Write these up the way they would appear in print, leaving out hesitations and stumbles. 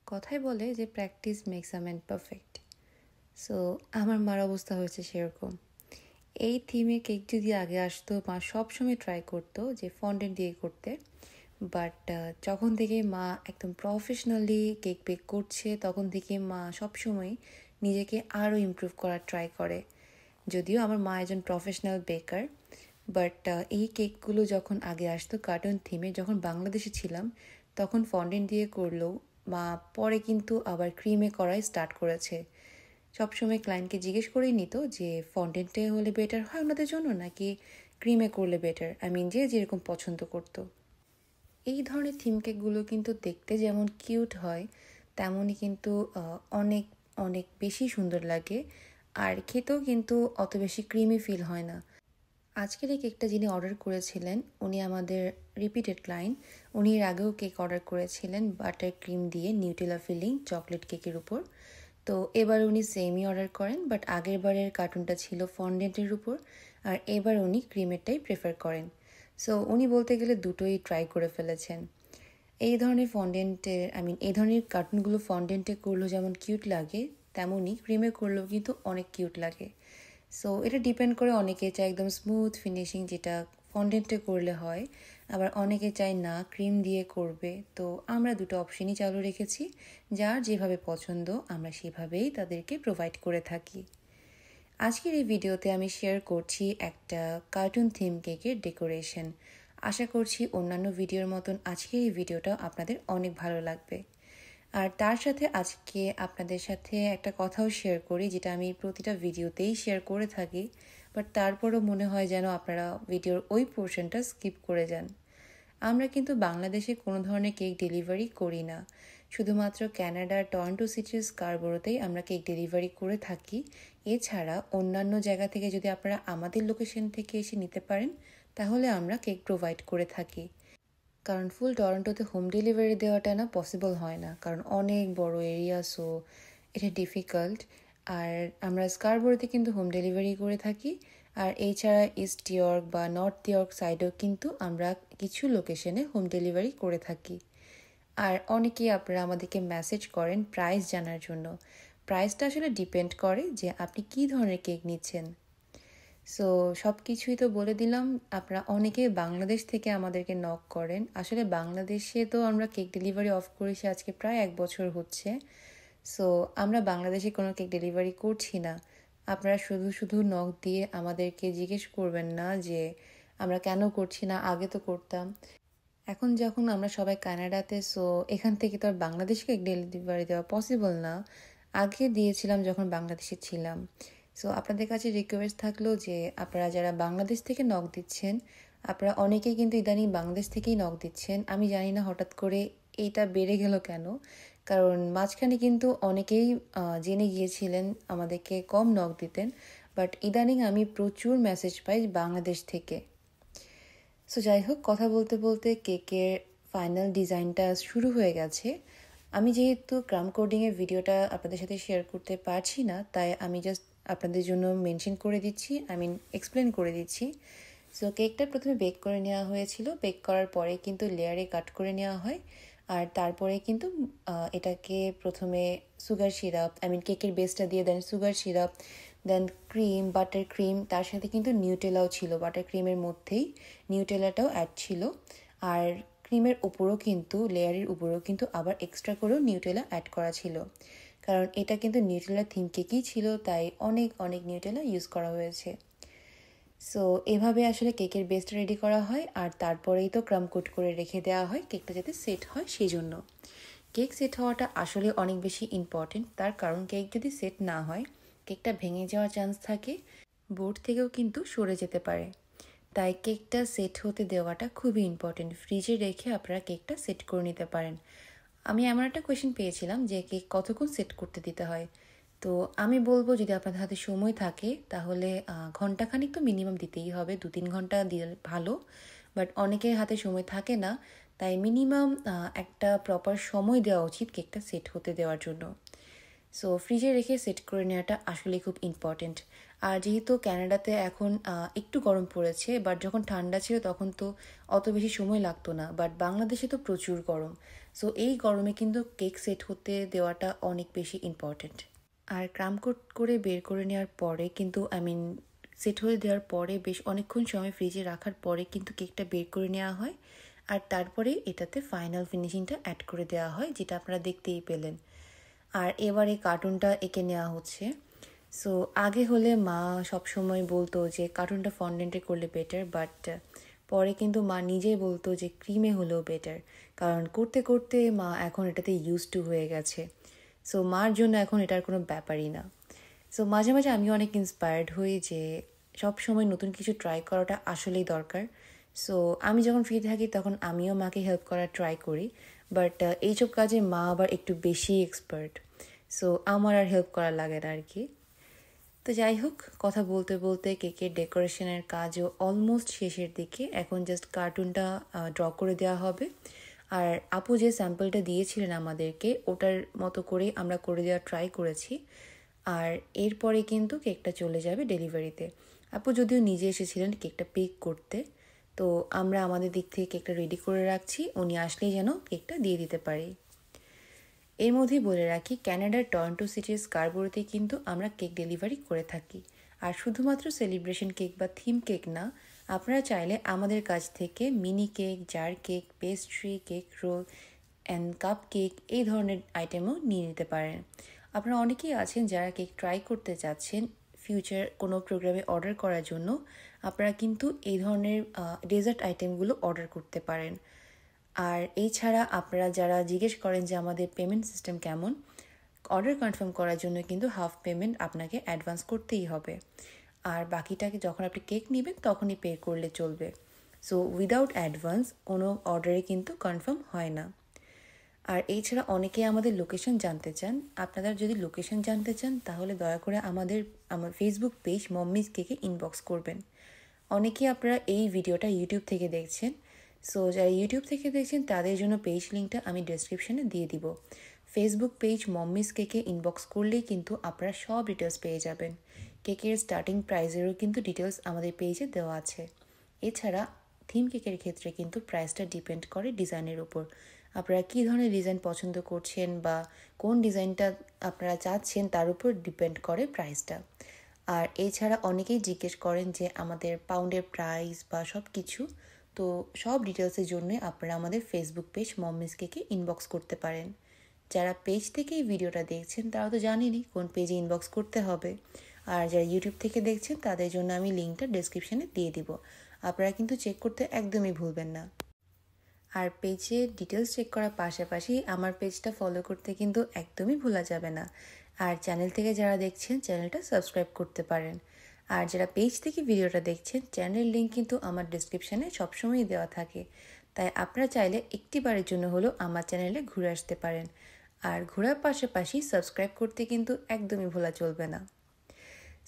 কথায় বলে যে practice makes a man perfect. So আমার মার অবস্থা হয়েছে সেরকম। এই থিমের কেক যদি আগে আসতো, মা সবসময় ট্রাই করতো যে ফন্ডেন্ট দিয়ে করতে। বাট যখন থেকে মা একদম প্রফেশনালি কেক বেক করছে, তখন থেকে মা সবসময় নিজেকে আরও ইমপ্রুভ করার ট্রাই করে। যদিও আমার মা একজন প্রফেশনাল বেকার, বাট এই কেকগুলো যখন আগে আসতো কার্টুন থিমে, যখন বাংলাদেশে ছিলাম তখন ফন্ডেন্ট দিয়ে করলেও মা পরে কিন্তু আবার ক্রিমে করাই স্টার্ট করেছে। সবসময় ক্লায়েন্টকে জিজ্ঞেস করেই নিত যে ফন্ডেন্টে হলে বেটার হয় ওনাদের জন্য নাকি ক্রিমে করলে বেটার। যে যেরকম পছন্দ করতো। এই ধরনের থিম কেকগুলো কিন্তু দেখতে যেমন কিউট হয়, তেমনই কিন্তু অনেক অনেক বেশি সুন্দর লাগে, আর খেতেও কিন্তু অত বেশি ক্রিমি ফিল হয় না। আজকের এই কেকটা যিনি অর্ডার করেছিলেন উনি আমাদের রিপিটেড ক্লায়েন্ট। উনি এর আগেও কেক অর্ডার করেছিলেন বাটার ক্রিম দিয়ে নিউটেলা ফিলিং চকলেট কেকের উপর। তো এবার উনি সেমই অর্ডার করেন, বাট আগের বারের কার্টুনটা ছিল ফন্ডেন্টের উপর, আর এবার উনি ক্রিমেরটাই প্রেফার করেন। সো উনি বলতে গেলে দুটোই ট্রাই করে ফেলেছেন। এই ধরনের এই ধরনের কার্টুনগুলো ফন্ডেন্টে করলেও যেমন কিউট লাগে, তেমনই ক্রিমে করলেও কিন্তু অনেক কিউট লাগে। সো এটা ডিপেন্ড করে, অনেকে চায় একদম স্মুথ ফিনিশিং যেটা ফন্ডেন্টে করলে হয়, আবার অনেকে চায় না ক্রিম দিয়ে করবে। তো আমরা দুটো অপশনই চালু রেখেছি, যার যেভাবে পছন্দ আমরা সেভাবেই তাদেরকে প্রোভাইড করে থাকি। আজকের এই ভিডিওতে আমি শেয়ার করছি একটা কার্টুন থিম কেকের ডেকোরেশন। আশা করছি অন্যান্য ভিডিওর মতন আজকের এই ভিডিওটাও আপনাদের অনেক ভালো লাগবে। আর তার সাথে আজকে আপনাদের সাথে একটা কথাও শেয়ার করি, যেটা আমি প্রতিটা ভিডিওতেই শেয়ার করে থাকি, বাট তারপরও মনে হয় যেন আপনারা ভিডিওর ওই পোর্শনটা স্কিপ করে যান। আমরা কিন্তু বাংলাদেশে কোনো ধরনের কেক ডেলিভারি করি না। শুধুমাত্র ক্যানাডার টরন্টো সিটির স্কারবোরোতেই আমরা কেক ডেলিভারি করে থাকি। এছাড়া অন্যান্য জায়গা থেকে যদি আপনারা আমাদের লোকেশন থেকে এসে নিতে পারেন, তাহলে আমরা কেক প্রোভাইড করে থাকি। কারণ ফুল টরন্টোতে হোম ডেলিভারি দেওয়াটা না পসিবল হয় না, কারণ অনেক বড় এরিয়া, সো এটা ডিফিকাল্ট। আর আমরা স্কারবোরোতে কিন্তু হোম ডেলিভারি করে থাকি। আর এছাড়া ইস্ট ইয়র্ক বা নর্থ ইয়র্ক সাইডেও কিন্তু আমরা কিছু লোকেশনে হোম ডেলিভারি করে থাকি। আর অনেকেই আপনারা আমাদেরকে মেসেজ করেন প্রাইস জানার জন্য। প্রাইসটা আসলে ডিপেন্ড করে যে আপনি কী ধরনের কেক নিচ্ছেন। সো সব কিছুই তো বলে দিলাম। আপনারা অনেকে বাংলাদেশ থেকে আমাদেরকে নক করেন। আসলে বাংলাদেশে তো আমরা কেক ডেলিভারি অফ করেছি আজকে প্রায় 1 বছর হচ্ছে। সো আমরা বাংলাদেশে কোনো কেক ডেলিভারি করছি না। আপনারা শুধু শুধু নক দিয়ে আমাদেরকে জিজ্ঞেস করবেন না যে আমরা কেন করছি না, আগে তো করতাম। এখন যখন আমরা সবাই কানাডাতে, সো এখান থেকে তো আর বাংলাদেশকে কেক ডেলিভারি দেওয়া পসিবল না। আগে দিয়েছিলাম যখন বাংলাদেশে ছিলাম। সো আপনাদের কাছে রিকোয়েস্ট থাকলো যে আপনারা যারা বাংলাদেশ থেকে নক দিচ্ছেন, আপনারা অনেকেই কিন্তু ইদানিং বাংলাদেশ থেকেই নক দিচ্ছেন। আমি জানি না হঠাৎ করে এইটা বেড়ে গেল কেন, কারণ মাঝখানে কিন্তু অনেকেই জেনে গিয়েছিলেন আমাদেরকে কম নক দিতেন, বাট ইদানিং আমি প্রচুর মেসেজ পাই বাংলাদেশ থেকে। সো যাই হোক, কথা বলতে বলতে কেকের ফাইনাল ডিজাইনটা শুরু হয়ে গেছে। আমি যেহেতু ক্রাম কোডিংয়ের ভিডিওটা আপনাদের সাথে শেয়ার করতে পারছি না, তাই আমি জাস্ট আপনাদের জন্য মেনশন করে দিচ্ছি, এক্সপ্লেন করে দিচ্ছি। সো কেকটা প্রথমে বেক করে নেওয়া হয়েছিল। বেক করার পরে কিন্তু লেয়ারে কাট করে নেওয়া হয়, আর তারপরে কিন্তু এটাকে প্রথমে সুগার সিরাপ, কেকের বেসটা দিয়ে দেন সুগার সিরাপ, দেন ক্রিম, বাটার ক্রিম, তার সাথে কিন্তু নিউটেলাও ছিল। বাটার ক্রিমের মধ্যেই নিউটেলাটাও অ্যাড ছিল। আর ক্রিমের উপরও কিন্তু, লেয়ারের উপরেও কিন্তু আবার এক্সট্রা করেও নিউটেলা অ্যাড করা ছিল, কারণ এটা কিন্তু নিউটেলা থিম কেকই ছিল, তাই অনেক অনেক নিউটেলা ইউজ করা হয়েছে। সো এভাবে আসলে কেকের বেসটা রেডি করা হয়, আর তারপরেই তো ক্রাম কোট করে রেখে দেওয়া হয় কেকটা যাতে সেট হয় সেই জন্য। কেক সেট হওয়াটা আসলে অনেক বেশি ইম্পর্টেন্ট, তার কারণ কেক যদি সেট না হয় কেকটা ভেঙে যাওয়ার চান্স থাকে, বোর্ড থেকেও কিন্তু সরে যেতে পারে। তাই কেকটা সেট হতে দেওয়াটা খুবই ইম্পর্টেন্ট। ফ্রিজে রেখে আপনারা কেকটা সেট করে নিতে পারেন। আমি এমন একটা কোয়েশ্চেন পেয়েছিলাম যে কেক কতক্ষণ সেট করতে দিতে হয়। তো আমি বলবো, যদি আপনাদের হাতে সময় থাকে তাহলে ঘন্টাখানিক তো মিনিমাম দিতেই হবে, 2-3 ঘন্টা দিলে ভালো। বাট অনেকের হাতে সময় থাকে না, তাই মিনিমাম একটা প্রপার সময় দেওয়া উচিত কেকটা সেট হতে দেওয়ার জন্য। সো ফ্রিজে রেখে সেট করে নেওয়াটা আসলে খুব ইম্পর্টেন্ট। আর যেহেতু ক্যানাডাতে এখন একটু গরম পড়েছে, বাট যখন ঠান্ডা ছিল তখন তো অত বেশি সময় লাগতো না, বাট বাংলাদেশে তো প্রচুর গরম। সো এই গরমে কিন্তু কেক সেট হতে দেওয়াটা অনেক বেশি ইম্পর্ট্যান্ট। আর ক্রাম কোট করে বের করে নেওয়ার পরে কিন্তু সেট হয়ে দেওয়ার পরে বেশ অনেকক্ষণ সময় ফ্রিজে রাখার পরে কিন্তু কেকটা বের করে নেওয়া হয়, আর তারপরে এটাতে ফাইনাল ফিনিশিংটা অ্যাড করে দেওয়া হয়, যেটা আপনারা দেখতেই পেলেন। আর এবারে কার্টুনটা এঁকে নেওয়া হচ্ছে। সো আগে হলে মা সবসময় বলতো যে কার্টুনটা ফন্ডেন্টে করলে বেটার, বাট পরে কিন্তু মা নিজেই বলতো যে ক্রিমে হলেও বেটার, কারণ করতে করতে মা এখন এটাতে ইউজ টু হয়ে গেছে। সো মার জন্য এখন এটার কোনো ব্যাপারই না। সো মাঝে মাঝে আমি অনেক ইন্সপায়ার্ড হই যে সব সময় নতুন কিছু ট্রাই করাটা আসলেই দরকার। সো আমি যখন ফ্রি থাকি তখন আমিও মাকে হেল্প করার ট্রাই করি, বাট এইসব কাজে মা আবার একটু বেশি এক্সপার্ট। সো আমার আর হেল্প করা লাগে না আর কি। তো যাই হোক, কথা বলতে বলতে কেকের ডেকোরেশনের কাজও অলমোস্ট শেষের দিকে। এখন জাস্ট কার্টুনটা ড্র করে দেওয়া হবে। আর আপু যে স্যাম্পলটা দিয়েছিলেন আমাদেরকে, ওটার মতো করে আমরা করে দেওয়ার ট্রাই করেছি। আর এরপরে কিন্তু কেকটা চলে যাবে ডেলিভারিতে। আপু যদিও নিজে এসেছিলেন কেকটা পিক করতে, তো আমরা আমাদের দিক থেকে কেকটা রেডি করে রাখছি, উনি আসলেই যেন কেকটা দিয়ে দিতে পারি। এর মধ্যেই বলে রাখি, ক্যানাডার টরন্টো সিটির স্কারবোরোতে কিন্তু আমরা কেক ডেলিভারি করে থাকি। আর শুধুমাত্র সেলিব্রেশন কেক বা থিম কেক না, আপনারা চাইলে আমাদের কাছ থেকে mini cake, jar cake, pastry, cake roll and cupcake এই ধরনের আইটেমও নিয়ে নিতে পারেন। আপনারা অনেকেই আছেন যারা কেক ট্রাই করতে চাচ্ছেন ফিউচার কোনো প্রোগ্রামে অর্ডার করার জন্য, আপনারা কিন্তু এই ধরনের ডেজার্ট আইটেমগুলো অর্ডার করতে পারেন। আর এছাড়া আপনারা যারা জিজ্ঞেস করেন যে আমাদের পেমেন্ট সিস্টেম কেমন, অর্ডার কনফার্ম করার জন্য কিন্তু হাফ পেমেন্ট আপনাকে অ্যাডভান্স করতেই হবে, আর বাকিটাকে যখন আপনি কেক নেবেন তখনই পে করলে চলবে। সো উইদাউট অ্যাডভান্স কোনো অর্ডারে কিন্তু কনফার্ম হয় না। আর এছাড়া অনেকেই আমাদের লোকেশন জানতে চান। আপনারা যদি লোকেশন জানতে চান তাহলে দয়া করে আমার ফেসবুক পেজ মম্মিজ কেকে ইনবক্স করবেন। অনেকেই আপনারা এই ভিডিওটা ইউটিউব থেকে দেখছেন। সো যারা ইউটিউব থেকে দেখছেন তাদের জন্য পেজ লিঙ্কটা আমি ডেসক্রিপশনে দিয়ে দিব। ফেসবুক পেজ মম্মিজ কেকে ইনবক্স করলেই কিন্তু আপনারা সব ডিটেলস পেয়ে যাবেন। কেকের স্টার্টিং প্রাইসেরও কিন্তু ডিটেলস আমাদের পেজে দেওয়া আছে। এছাড়া থিম কেকের ক্ষেত্রে কিন্তু প্রাইসটা ডিপেন্ড করে ডিজাইনের উপর। আপনারা কী ধরনের ডিজাইন পছন্দ করছেন বা কোন ডিজাইনটা আপনারা চাচ্ছেন তার উপর ডিপেন্ড করে প্রাইসটা। আর এছাড়া অনেকেই জিজ্ঞেস করেন যে আমাদের পাউন্ডের প্রাইস বা সব কিছু, তো সব ডিটেলসের জন্য আপনারা আমাদের ফেসবুক পেজ মম্মিজ কেকে ইনবক্স করতে পারেন। যারা পেজ থেকে এই ভিডিওটা দেখছেন তারা তো জানেনই কোন পেজে ইনবক্স করতে হবে, আর যারা ইউটিউব থেকে দেখছেন তাদের জন্য আমি লিঙ্কটা ডেসক্রিপশানে দিয়ে দিব। আপনারা কিন্তু চেক করতে একদমই ভুলবেন না। আর পেজে ডিটেলস চেক করার পাশাপাশি আমার পেজটা ফলো করতে কিন্তু একদমই ভোলা যাবে না। আর চ্যানেল থেকে যারা দেখছেন চ্যানেলটা সাবস্ক্রাইব করতে পারেন। আর যারা পেজ থেকে ভিডিওটা দেখছেন, চ্যানেলের লিঙ্ক কিন্তু আমার ডিসক্রিপশানে সবসময়ই দেওয়া থাকে, তাই আপনারা চাইলে একটিবারের জন্য হলেও আমার চ্যানেলে ঘুরে আসতে পারেন। আর ঘোরার পাশাপাশি সাবস্ক্রাইব করতে কিন্তু একদমই ভোলা চলবে না।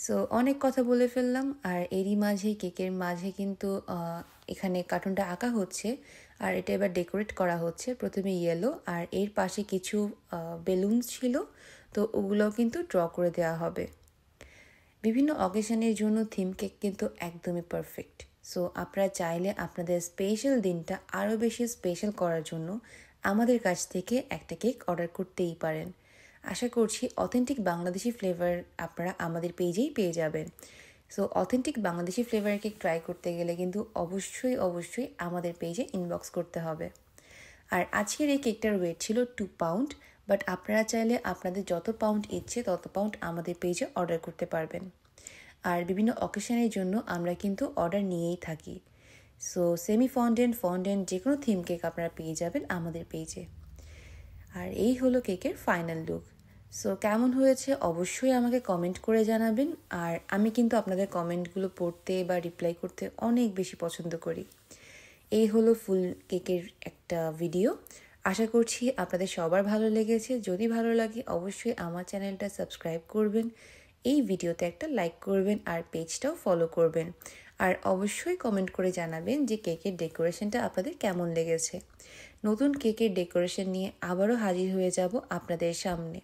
সো অনেক কথা বলে ফেললাম, আর এরই মাঝে কেকের মাঝে কিন্তু এখানে কার্টুনটা আঁকা হচ্ছে, আর এটা এবার ডেকোরেট করা হচ্ছে। প্রথমে ইয়েলো, আর এর পাশে কিছু বেলুনস ছিল, তো ওগুলোও কিন্তু ড্র করে দেওয়া হবে। বিভিন্ন অকেশনের জন্য থিম কেক কিন্তু একদমই পারফেক্ট। সো আপনারা চাইলে আপনাদের স্পেশাল দিনটা আরও বেশি স্পেশাল করার জন্য আমাদের কাছ থেকে একটা কেক অর্ডার করতেই পারেন। আশা করছি অথেন্টিক বাংলাদেশি ফ্লেভার আপনারা আমাদের পেজেই পেয়ে যাবেন। So authentic Bangladeshi flavour cake try করতে গেলে কিন্তু অবশ্যই আমাদের পেজে ইনবক্স করতে হবে। আর আজকের এই কেকটার ওয়েট ছিল 2 পাউন্ড, বাট আপনারা চাইলে আপনাদের যত পাউন্ড ইচ্ছে তত পাউন্ড আমাদের পেজে অর্ডার করতে পারবেন। আর বিভিন্ন অকেশনের জন্য আমরা কিন্তু অর্ডার নিয়েই থাকি। সো সেমি ফন্ডেন্ট যে কোনো থিম কেক আপনারা পেয়ে যাবেন আমাদের পেজে। আর এই হলো কেকের ফাইনাল লুক। সো কেমন হয়েছে অবশ্যই আমাকে কমেন্ট করে জানাবেন। আর আমি কিন্তু আপনাদের কমেন্টগুলো পড়তে বা রিপ্লাই করতে অনেক বেশি পছন্দ করি। এই হলো ফুল কেকের একটা ভিডিও। আশা করছি আপনাদের সবার ভালো লেগেছে। যদি ভালো লাগে অবশ্যই আমার চ্যানেলটা সাবস্ক্রাইব করবেন, এই ভিডিওতে একটা লাইক করবেন, আর পেজটাও ফলো করবেন। আর অবশ্যই কমেন্ট করে জানাবেন যে কেকের ডেকোরেশনটা আপনাদের কেমন লেগেছে। নতুন কেকের ডেকোরেশন নিয়ে আবারও হাজির হয়ে যাব আপনাদের সামনে।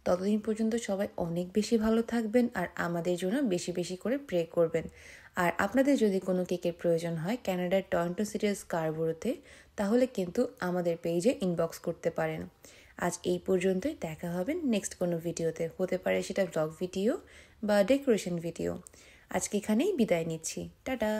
ততদিন পর্যন্ত সবাই অনেক বেশি ভালো থাকবেন, আর আমাদের জন্য বেশি বেশি করে প্রে করবেন। আর আপনাদের যদি কোনো কেকের প্রয়োজন হয় ক্যানাডার টরন্টো সিটির স্কারবোরোতে, তাহলে কিন্তু আমাদের পেজে ইনবক্স করতে পারেন। আজ এই পর্যন্তই, দেখা হবে নেক্সট কোনো ভিডিওতে, হতে পারে সেটা ব্লগ ভিডিও বা ডেকোরেশন ভিডিও। আজকে এখানেই বিদায় নিচ্ছি, টাটা।